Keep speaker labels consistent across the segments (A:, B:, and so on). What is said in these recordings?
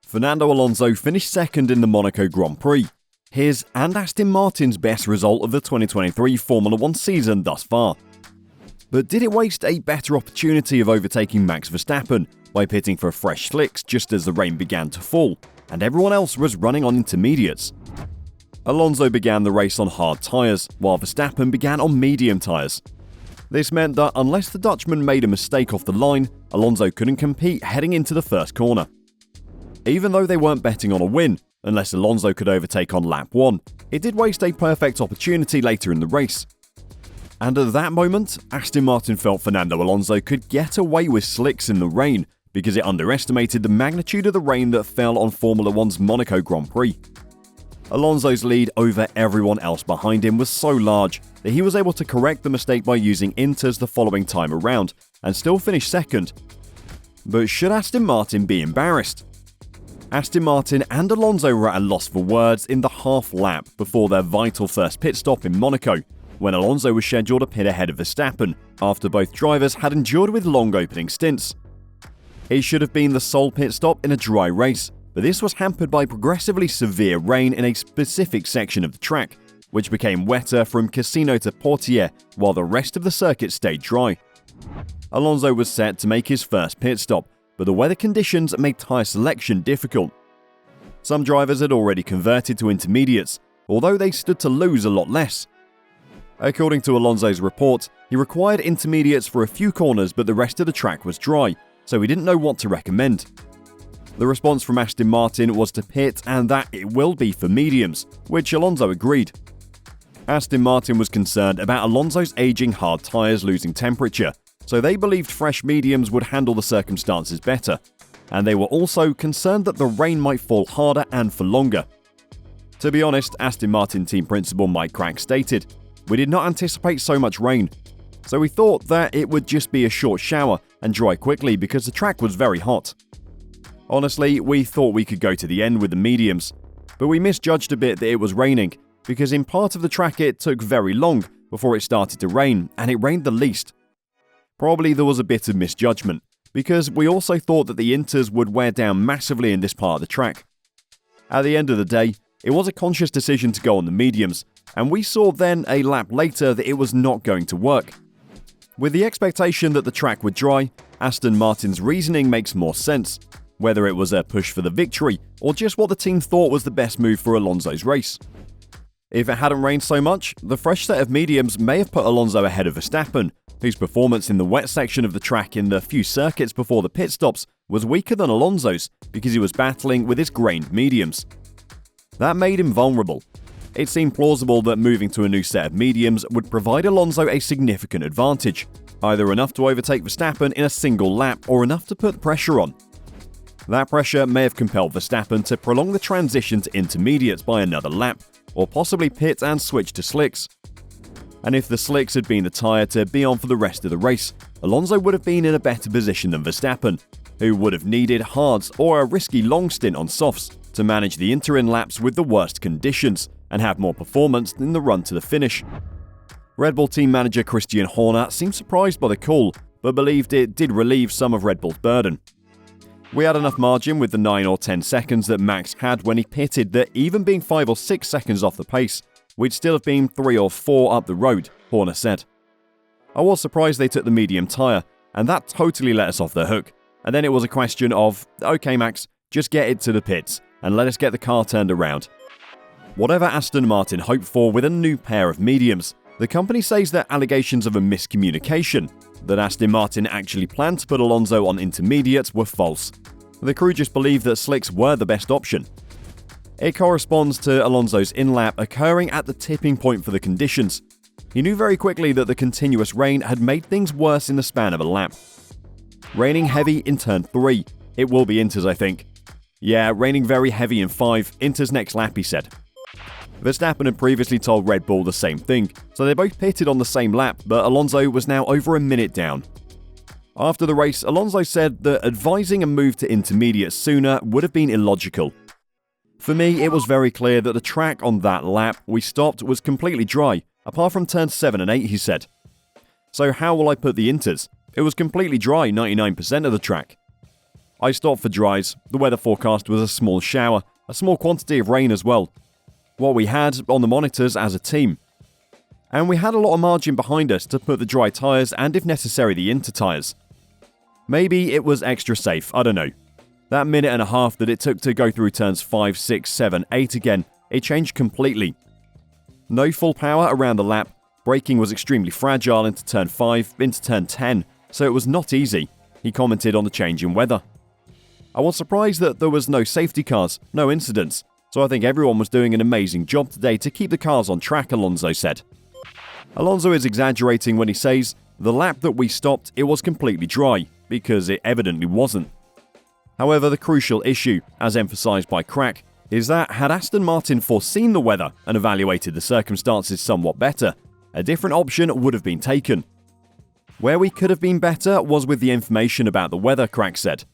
A: Fernando Alonso finished second in the Monaco Grand Prix, his and Aston Martin's best result of the 2023 Formula 1 season thus far. But did it waste a better opportunity of overtaking Max Verstappen by pitting for fresh slicks just as the rain began to fall, and everyone else was running on intermediates? Alonso began the race on hard tyres, while Verstappen began on medium tyres. This meant that unless the Dutchman made a mistake off the line, Alonso couldn't compete heading into the first corner. Even though they weren't betting on a win, unless Alonso could overtake on lap 1, it did waste a perfect opportunity later in the race. And at that moment, Aston Martin felt Fernando Alonso could get away with slicks in the rain because it underestimated the magnitude of the rain that fell on Formula 1's Monaco Grand Prix. Alonso's lead over everyone else behind him was so large that he was able to correct the mistake by using inters the following time around and still finish second. But should Aston Martin be embarrassed? Aston Martin and Alonso were at a loss for words in the half lap before their vital first pit stop in Monaco, when Alonso was scheduled to pit ahead of Verstappen after both drivers had endured with long opening stints. It should have been the sole pit stop in a dry race, but this was hampered by progressively severe rain in a specific section of the track, which became wetter from Casino to Portier while the rest of the circuit stayed dry. Alonso was set to make his first pit stop, but the weather conditions made tyre selection difficult. Some drivers had already converted to intermediates, although they stood to lose a lot less. According to Alonso's report, he required intermediates for a few corners, but the rest of the track was dry, so he didn't know what to recommend. The response from Aston Martin was to pit and that it will be for mediums, which Alonso agreed. Aston Martin was concerned about Alonso's aging hard tyres losing temperature, so they believed fresh mediums would handle the circumstances better, and they were also concerned that the rain might fall harder and for longer. To be honest, Aston Martin team principal Mike Crack stated, "We did not anticipate so much rain, so we thought that it would just be a short shower and dry quickly because the track was very hot. Honestly, we thought we could go to the end with the mediums, but we misjudged a bit that it was raining because in part of the track it took very long before it started to rain, and it rained the least. Probably there was a bit of misjudgment, because we also thought that the inters would wear down massively in this part of the track. At the end of the day, it was a conscious decision to go on the mediums, and we saw then a lap later that it was not going to work. With the expectation that the track would dry, Aston Martin's reasoning makes more sense, whether it was a push for the victory or just what the team thought was the best move for Alonso's race. If it hadn't rained so much, the fresh set of mediums may have put Alonso ahead of Verstappen, whose performance in the wet section of the track in the few circuits before the pit stops was weaker than Alonso's because he was battling with his grained mediums. That made him vulnerable. It seemed plausible that moving to a new set of mediums would provide Alonso a significant advantage, either enough to overtake Verstappen in a single lap or enough to put pressure on. That pressure may have compelled Verstappen to prolong the transition to intermediates by another lap, or possibly pit and switch to slicks. And if the slicks had been the tyre to be on for the rest of the race, Alonso would have been in a better position than Verstappen, who would have needed hards or a risky long stint on softs to manage the interim laps with the worst conditions and have more performance in the run to the finish. Red Bull team manager Christian Horner seemed surprised by the call, but believed it did relieve some of Red Bull's burden. "We had enough margin with the 9 or 10 seconds that Max had when he pitted that even being 5 or 6 seconds off the pace, we'd still have been 3 or 4 up the road," Horner said. "I was surprised they took the medium tyre, and that totally let us off the hook. And then it was a question of, okay Max, just get it to the pits, and let us get the car turned around." Whatever Aston Martin hoped for with a new pair of mediums, the company says that allegations of a miscommunication, that Aston Martin actually planned to put Alonso on intermediates, were false. The crew just believed that slicks were the best option. It corresponds to Alonso's in-lap occurring at the tipping point for the conditions. He knew very quickly that the continuous rain had made things worse in the span of a lap. Raining heavy in turn 3. It will be inters, I think. "Yeah, raining very heavy in 5. Inters next lap," he said. Verstappen had previously told Red Bull the same thing, so they both pitted on the same lap, but Alonso was now over a minute down. After the race, Alonso said that advising a move to intermediate sooner would have been illogical. "For me, it was very clear that the track on that lap we stopped was completely dry, apart from turns 7 and 8, he said. So how will I put the inters? It was completely dry 99% of the track." I stopped for dries. The weather forecast was a small shower, a small quantity of rain as well. What we had on the monitors as a team. And we had a lot of margin behind us to put the dry tyres and if necessary the inter tyres. Maybe it was extra safe, I don't know. That minute and a half that it took to go through turns 5, 6, 7, 8 again, it changed completely. No full power around the lap, braking was extremely fragile into turn 5, into turn 10, so it was not easy, he commented on the change in weather. I was surprised that there was no safety cars, no incidents, so I think everyone was doing an amazing job today to keep the cars on track, Alonso said. Alonso is exaggerating when he says, the lap that we stopped, it was completely dry, because it evidently wasn't. However, the crucial issue, as emphasised by Crack, is that had Aston Martin foreseen the weather and evaluated the circumstances somewhat better, a different option would have been taken. Where we could have been better was with the information about the weather, Crack said.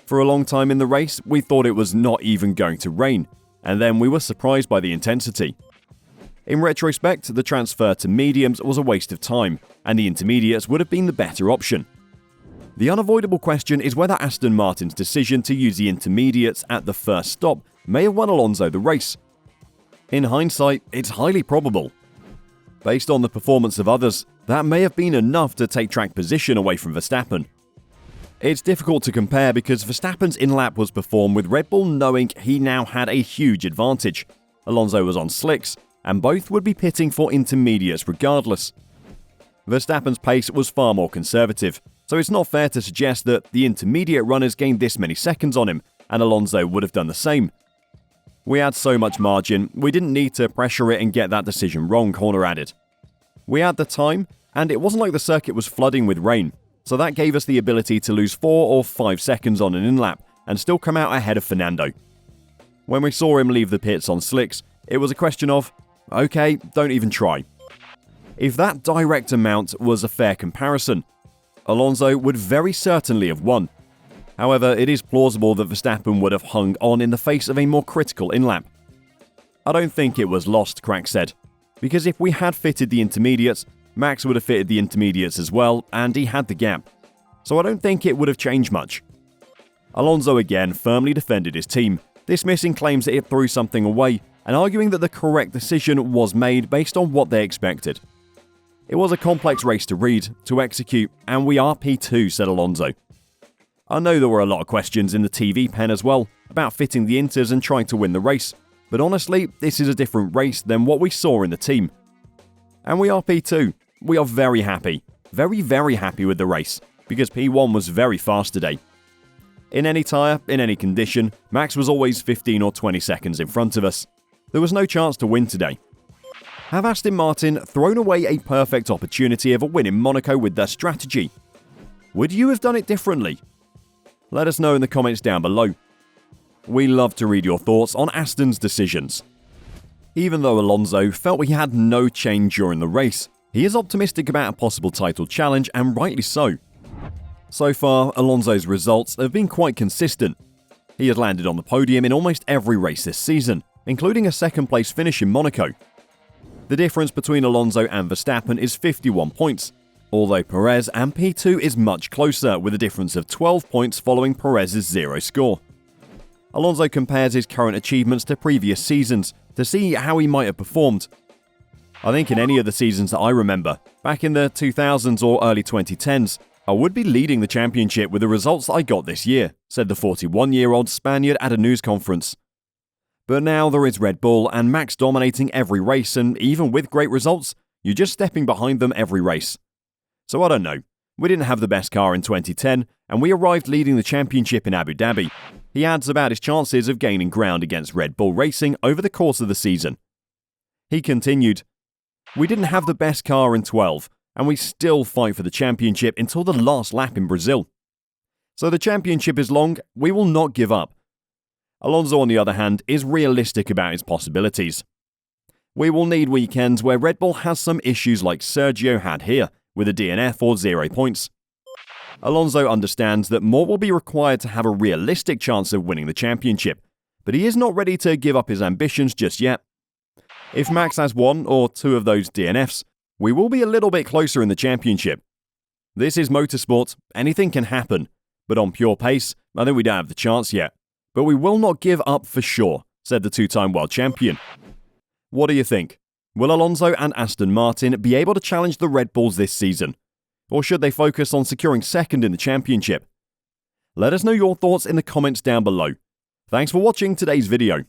A: For a long time in the race, we thought it was not even going to rain, and then we were surprised by the intensity. In retrospect, the transfer to mediums was a waste of time, and the intermediates would have been the better option. The unavoidable question is whether Aston Martin's decision to use the intermediates at the first stop may have won Alonso the race. In hindsight, it's highly probable. Based on the performance of others, that may have been enough to take track position away from Verstappen. It's difficult to compare because Verstappen's in-lap was performed with Red Bull knowing he now had a huge advantage. Alonso was on slicks, and both would be pitting for intermediates regardless. Verstappen's pace was far more conservative, so it's not fair to suggest that the intermediate runners gained this many seconds on him, and Alonso would have done the same. We had so much margin, we didn't need to pressure it and get that decision wrong, Horner added. We had the time, and it wasn't like the circuit was flooding with rain, so that gave us the ability to lose 4 or 5 seconds on an in-lap and still come out ahead of Fernando. When we saw him leave the pits on slicks, it was a question of, okay, don't even try. If that direct amount was a fair comparison, Alonso would very certainly have won. However, it is plausible that Verstappen would have hung on in the face of a more critical in-lap. I don't think it was lost, Crack said, because if we had fitted the intermediates, Max would have fitted the intermediates as well, and he had the gap. So I don't think it would have changed much. Alonso again firmly defended his team, dismissing claims that it threw something away, and arguing that the correct decision was made based on what they expected. It was a complex race to read, to execute, and we are P2, said Alonso. I know there were a lot of questions in the TV pen as well, about fitting the inters and trying to win the race, but honestly, this is a different race than what we saw in the team. And we are P2. We are very happy. Very, very happy with the race, because P1 was very fast today. In any tyre, in any condition, Max was always 15 or 20 seconds in front of us. There was no chance to win today. Have Aston Martin thrown away a perfect opportunity of a win in Monaco with their strategy? Would you have done it differently? Let us know in the comments down below. We love to read your thoughts on Aston's decisions. Even though Alonso felt he had no change during the race, he is optimistic about a possible title challenge, and rightly so. So far, Alonso's results have been quite consistent. He has landed on the podium in almost every race this season, including a second-place finish in Monaco. The difference between Alonso and Verstappen is 51 points, although Perez and P2 is much closer with a difference of 12 points following Perez's 0 score. Alonso compares his current achievements to previous seasons to see how he might have performed. I think in any of the seasons that I remember, back in the 2000s or early 2010s, I would be leading the championship with the results that I got this year, said the 41-year-old Spaniard at a news conference. But now there is Red Bull and Max dominating every race, and even with great results, you're just stepping behind them every race. So I don't know. We didn't have the best car in 2010, and we arrived leading the championship in Abu Dhabi. He adds about his chances of gaining ground against Red Bull Racing over the course of the season. He continued, "We didn't have the best car in 12, and we still fight for the championship until the last lap in Brazil. So the championship is long, we will not give up." Alonso, on the other hand, is realistic about his possibilities. "We will need weekends where Red Bull has some issues like Sergio had here, with a DNF or 0 points. Alonso understands that more will be required to have a realistic chance of winning the championship, but he is not ready to give up his ambitions just yet. If Max has 1 or 2 of those DNFs, we will be a little bit closer in the championship. This is motorsport, anything can happen, But on pure pace, I think we don't have the chance yet. But we will not give up for sure, said the two-time world champion. What do you think? Will Alonso and Aston Martin be able to challenge the Red Bulls this season? Or should they focus on securing second in the championship? Let us know your thoughts in the comments down below. Thanks for watching today's video.